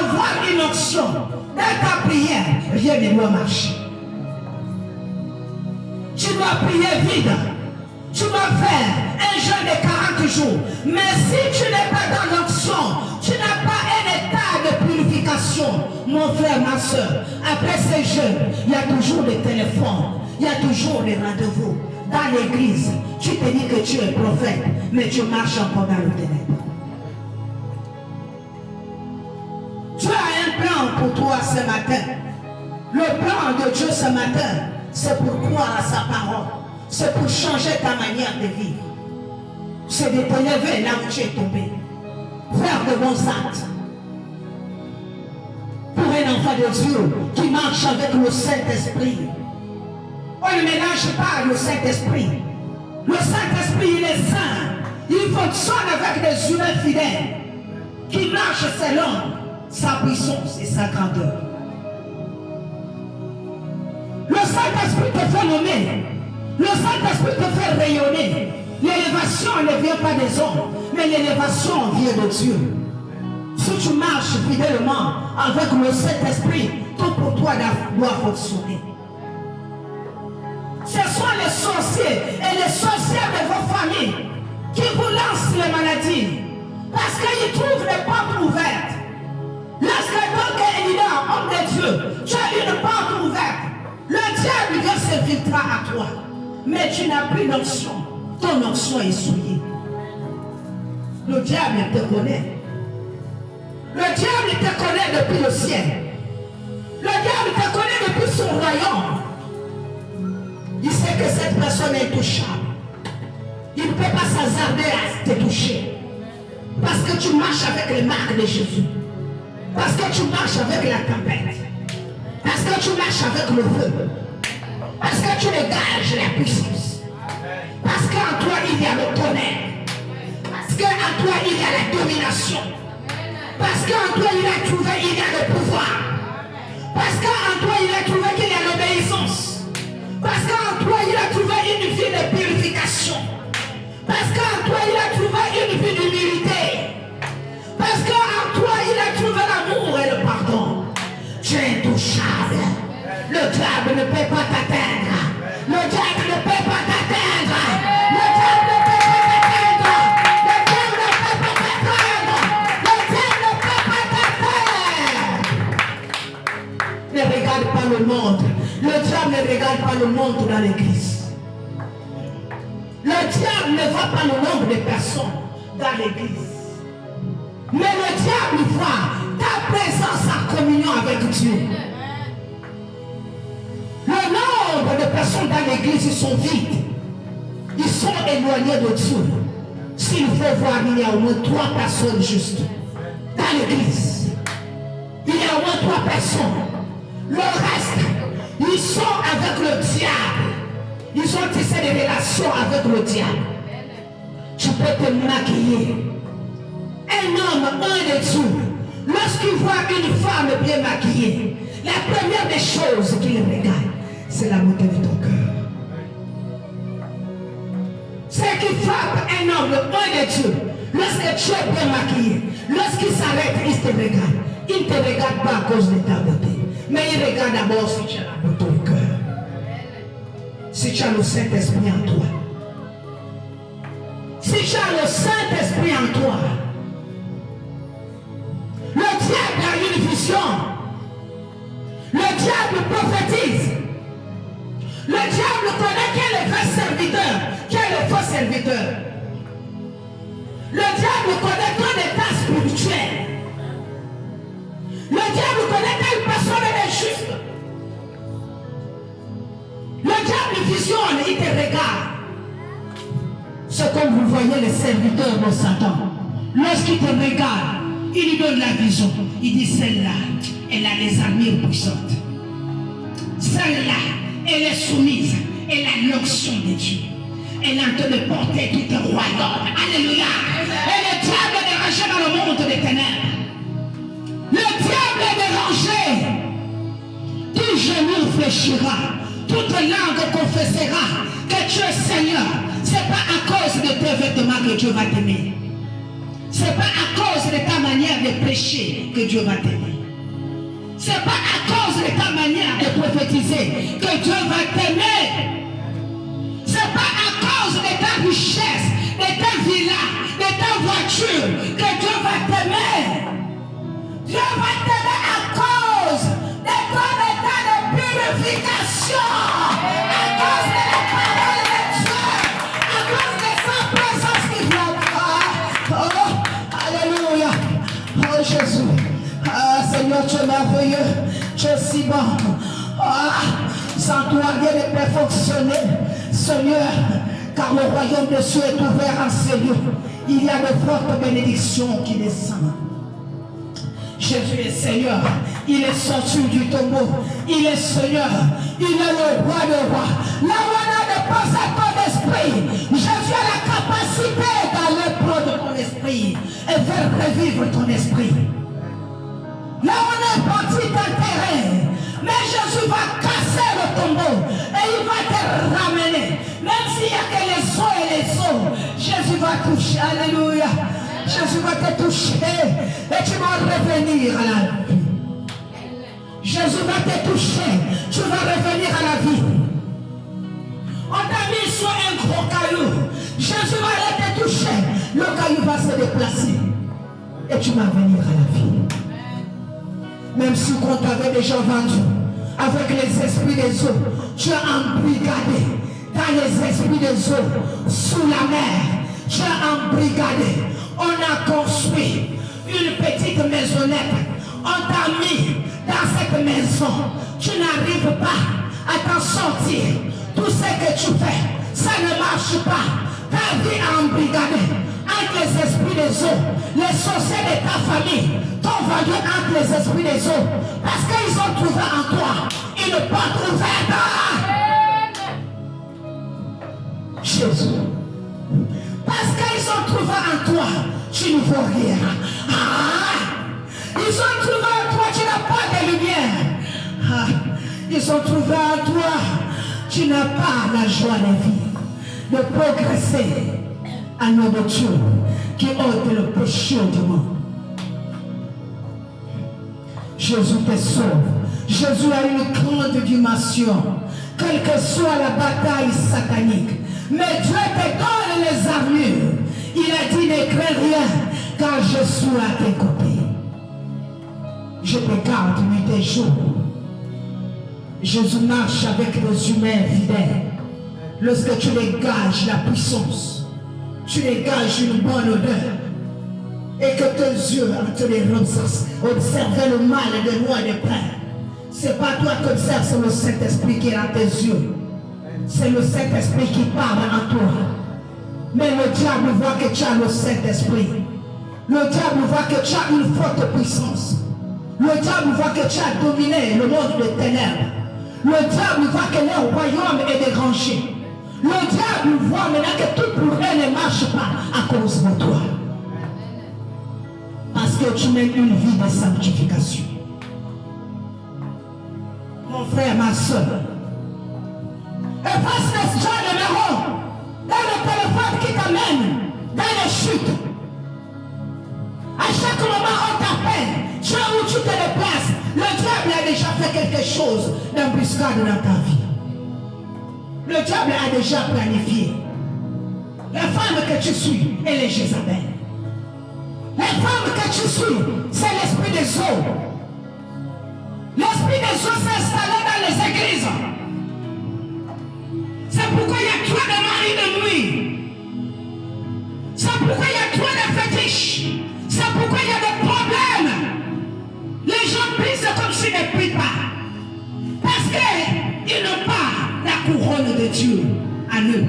avoir une onction dans ta prière, rien ne doit marcher. Tu dois prier vide. Tu dois faire un jeûne de 40 jours. Mais si tu n'es pas dans l'onction, tu n'as pas un état de purification, mon frère, ma soeur. Après ces jeûnes, il y a toujours des téléphones, il y a toujours des rendez-vous. Dans l'église, tu te dis que tu es prophète, mais tu marches encore dans le ténèbre. Tu as un plan pour toi ce matin. Le plan de Dieu ce matin, c'est pour croire à sa parole. C'est pour changer ta manière de vivre. C'est de te lever là où tu es tombé. Faire de bons actes. Pour un enfant de Dieu qui marche avec le Saint-Esprit. On ne mélange pas le Saint-Esprit. Le Saint-Esprit, il est saint. Il fonctionne avec des humains fidèles qui marchent selon sa puissance et sa grandeur. Le Saint-Esprit te fait nommer. Le Saint-Esprit te fait rayonner. L'élévation ne vient pas des hommes, mais l'élévation vient de Dieu. Si tu marches fidèlement avec le Saint-Esprit, tout pour toi doit fonctionner. Ce sont les sorciers et les sorcières de vos familles qui vous lancent les maladies parce qu'ils trouvent les portes ouvertes. Lorsque donc un leader, homme de Dieu, tu as une porte ouverte, le diable vient s'infiltrer à toi. Mais tu n'as plus d'onction. Ton onction est souillée. Le diable te connaît. Le diable te connaît depuis le ciel. Le diable te connaît depuis son royaume. Il sait que cette personne est touchable. Il ne peut pas s'hasarder à te toucher. Parce que tu marches avec les marques de Jésus. Parce que tu marches avec la tempête. Parce que tu marches avec le feu. Parce que tu dégages la puissance. Parce qu'en toi il y a le tonnerre. Parce qu'en toi il y a la domination. Parce qu'en toi il a trouvé il y a le pouvoir. Parce qu'en toi il a trouvé qu'il y a l'obéissance. Parce qu'en toi il a trouvé une vie de purification. Parce qu'en toi il a trouvé une vie d'humilité. Parce qu'en toi il a trouvé l'amour et le pardon. Tu es intouchable. Le diable ne peut pas t'atteindre. Le diable ne peut pas t'atteindre. Le diable ne peut pas t'atteindre. Le diable ne peut pas t'atteindre. Le diable ne peut pas t'atteindre. Ne regarde pas le monde. Le diable ne regarde pas le monde dans l'église. Le diable ne voit pas le nombre de personnes dans l'église. Mais le diable voit ta présence en communion avec Dieu. Le nombre de personnes dans l'église, ils sont vides. Ils sont éloignés de Dieu. S'il faut voir, il y a au moins 3 personnes justes dans l'église. Il y a au moins 3 personnes. Le reste, ils sont avec le diable. Ils ont tissé des relations avec le diable. Tu peux te maquiller. Un homme, un de Dieu, lorsqu'il voit une femme bien maquillée, la première des choses qu'il regarde, c'est la beauté de ton cœur. Ce qui frappe un homme, un de Dieu, lorsque tu es bien maquillé, lorsqu'il s'arrête, il te regarde. Il ne te regarde pas à cause de ta beauté, mais il regarde d'abord si tu as la beauté au cœur. Si tu as le Saint-Esprit en toi. Si tu as le Saint-Esprit en toi. Le diable a une vision. Le diable prophétise. Le diable connaît qui est le vrai serviteur, qui est le faux serviteur. Le diable connaît ton état spirituel. Le diable connaît quelle personne est juste. Le diable visionne, il te regarde. C'est comme vous voyez les serviteurs de Satan. Lorsqu'il te regarde, il lui donne la vision. Il dit celle-là, elle a les armures puissantes. Celle-là, elle est soumise. Elle a l'onction de Dieu. Elle est en train de porter tout un royaume. Alléluia. Et le diable est dérangé dans le monde des ténèbres. Le diable est dérangé. Tout genou fléchira. Toute langue confessera que tu es Seigneur. Ce n'est pas à cause de tes vêtements que Dieu va t'aimer. Ce n'est pas à cause de ta manière de prêcher que Dieu va t'aimer. Ce n'est pas à cause de ta manière de prophétiser que Dieu va t'aimer. Ce n'est pas à cause de ta richesse, de ta villa, de ta voiture que Dieu va t'aimer. Dieu va t'aimer à cause de ton état de purification, à cause de la parole de Dieu, à cause de sa présence qui vient. Oh, alléluia. Oh Jésus. Ah Seigneur, tu es merveilleux. Tu es si bon. Ah, sans toi, rien ne peut fonctionner. Seigneur, car le royaume des cieux est ouvert en ces lieux. Il y a de fortes bénédictions qui descendent. Jésus est Seigneur, il est sorti du tombeau, il est Seigneur, il est le roi des rois. Là où on a de penser à ton esprit, Jésus a la capacité d'aller prendre de ton esprit et faire revivre ton esprit. Là où on est parti t'enterrer, mais Jésus va casser le tombeau et il va te ramener. Même s'il n'y a que les os et les os, Jésus va toucher. Alléluia. Jésus va te toucher et tu vas revenir à la vie. Jésus va te toucher, tu vas revenir à la vie. On t'a mis sur un gros caillou. Jésus va aller te toucher. Le caillou va se déplacer et tu vas venir à la vie. Même si on t'avait déjà vendu avec les esprits des eaux, tu as embrigadé dans les esprits des eaux sous la mer. Tu as embrigadé. On a construit une petite maisonnette. On t'a mis dans cette maison. Tu n'arrives pas à t'en sortir. Tout ce que tu fais, ça ne marche pas. Ta vie est embrigadée entre les esprits des eaux. Les sorciers de ta famille t'ont vendu entre les esprits des eaux. Parce qu'ils ont trouvé en toi une porte ouverte. Jésus. Parce qu'ils ont trouvé en toi, tu ne vois rien. Ils ont trouvé en toi, tu n'as pas de lumière. Ils ont trouvé en toi, tu n'as pas la joie de vivre, de progresser à nom de Dieu qui ôte le péché du monde. Jésus te sauve. Jésus a une grande dimension, quelle que soit la bataille satanique. Mais Dieu te donne les armures. Il a dit ne crains rien, car je suis à tes côtés. Je te garde nuit et jour. Jésus marche avec les humains fidèles. Lorsque tu dégages la puissance, tu dégages une bonne odeur, et que tes yeux entre les observent le mal de loin de près. Ce n'est pas toi qui observes, c'est le Saint-Esprit qui est dans tes yeux. C'est le Saint-Esprit qui parle en toi. Mais le diable voit que tu as le Saint-Esprit. Le diable voit que tu as une forte puissance. Le diable voit que tu as dominé le monde des ténèbres. Le diable voit que le royaume est dérangé. Le diable voit maintenant que tout pour elle ne marche pas à cause de toi. Parce que tu mènes une vie de sanctification. Mon frère, ma soeur, efface les gens numéro dans le téléphone qui t'amène dans les chutes. À chaque moment on t'appelle, tu es où tu te déplaces. Le diable a déjà fait quelque chose d'embuscade dans ta vie. Le diable a déjà planifié. La femme que tu suis, elle est Jézabel. La femme que tu suis, c'est l'esprit des eaux. L'esprit des eaux s'est installé dans les églises. C'est pourquoi il y a trop de maris de nuit. C'est pourquoi il y a trop de fétiches. C'est pourquoi il y a des problèmes. Les gens prient comme s'ils ne prient pas. Parce qu'ils n'ont pas la couronne de Dieu à eux.